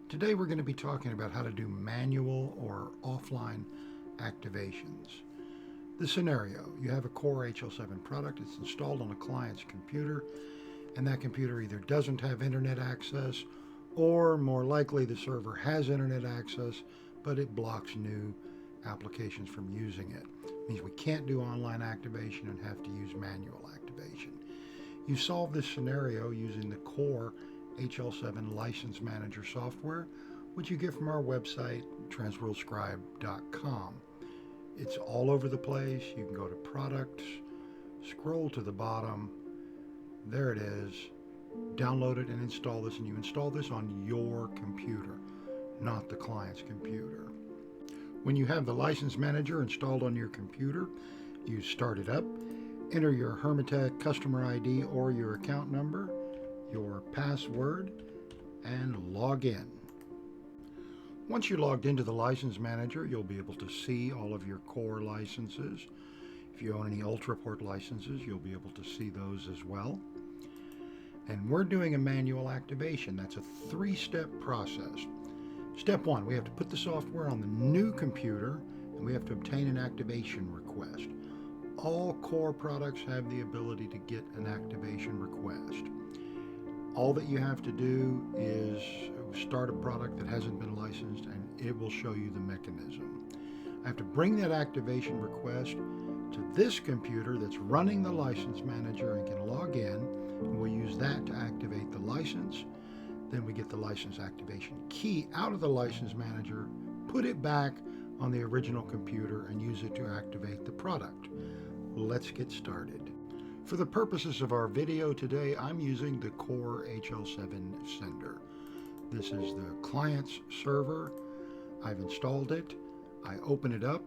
Today we're going to be talking about how to do manual or offline activations. The scenario: you have a core HL7 product, it's installed on a client's computer, and that computer either doesn't have internet access, or more likely the server has internet access, but it blocks new applications from using it. It means we can't do online activation and have to use manual activation. You solve this scenario using the core HL7 License Manager software, which you get from our website, transworldscribe.com. It's all over the place. You can go to Products, scroll to the bottom, there it is, download it and install this, and you install this on your computer, not the client's computer. When you have the License Manager installed on your computer, you start it up, enter your Hermitech customer ID or your account number, your password, and log in. Once you're logged into the License Manager, you'll be able to see all of your core licenses. If you own any Ultraport licenses, you'll be able to see those as well. And we're doing a manual activation. That's a three-step process. Step one, we have to put the software on the new computer, and we have to obtain an activation request. All core products have the ability to get an activation request. All that you have to do is start a product that hasn't been licensed, and it will show you the mechanism. I have to bring that activation request to this computer that's running the License Manager and can log in, and we'll use that to activate the license. Then we get the license activation key out of the License Manager, put it back on the original computer, and use it to activate the product. Let's get started. For the purposes of our video today, I'm using the core HL7 sender. This is the client's server. I've installed it. I open it up,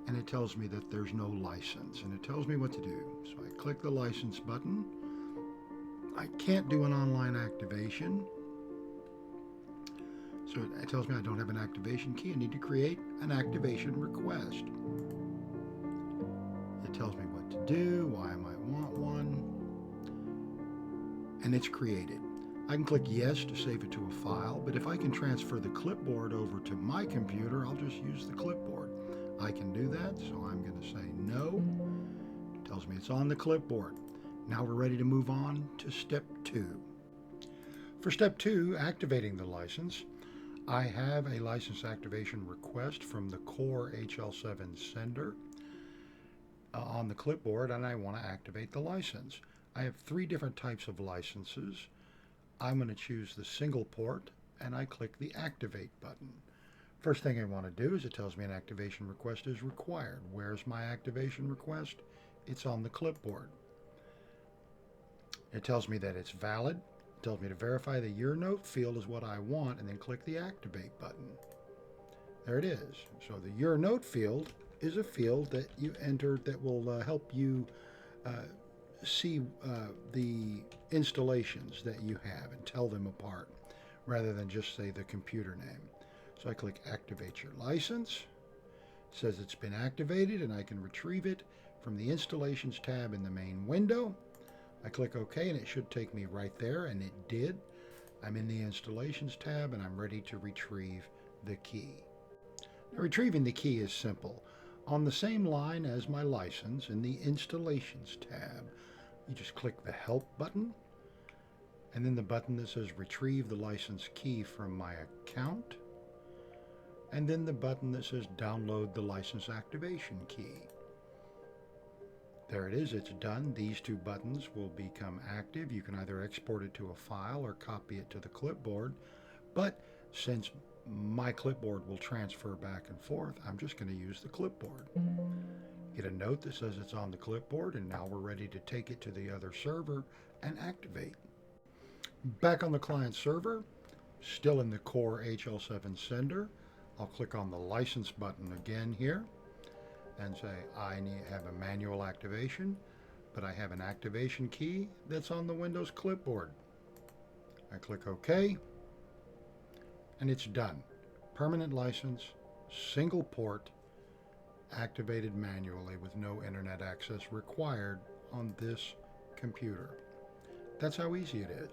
and it tells me that there's no license, and it tells me what to do. So I click the license button. I can't do an online activation. So it tells me I don't have an activation key. I need to create an activation request. It tells me what to do, why I might want one, and it's created. I can click yes to save it to a file, but if I can transfer the clipboard over to my computer, I'll just use the clipboard. I can do that, so I'm going to say no. It tells me it's on the clipboard. Now we're ready to move on to step two. For step two, activating the license, I have a license activation request from the core HL7 sender on the clipboard, and I want to activate the license. I have three different types of licenses. I'm going to choose the single port, and I click the activate button. First thing I want to do is it tells me an activation request is required. Where's my activation request? It's on the clipboard. It tells me that it's valid. It tells me to verify the your note field is what I want, and then click the activate button. There it is. So the your note field is a field that you enter that will help you see the installations that you have and tell them apart, rather than just say the computer name. So I click activate your license. It says it's been activated, and I can retrieve it from the installations tab in the main window. I click OK, and it should take me right there, and it did. I'm in the installations tab, and I'm ready to retrieve the key. Now, retrieving the key is simple. On the same line as my license, in the installations tab, you just click the help button, and then the button that says retrieve the license key from my account, and then the button that says download the license activation key. There it is, it's done. These two buttons will become active. You can either export it to a file or copy it to the clipboard, but since my clipboard will transfer back and forth, I'm just going to use the clipboard. Get a note that says it's on the clipboard, and now we're ready to take it to the other server and activate. Back on the client server, still in the core HL7 sender, I'll click on the license button again here and say I have a manual activation, but I have an activation key that's on the Windows clipboard. I click OK, and it's done. Permanent license, single port, activated manually with no internet access required on this computer. That's how easy it is.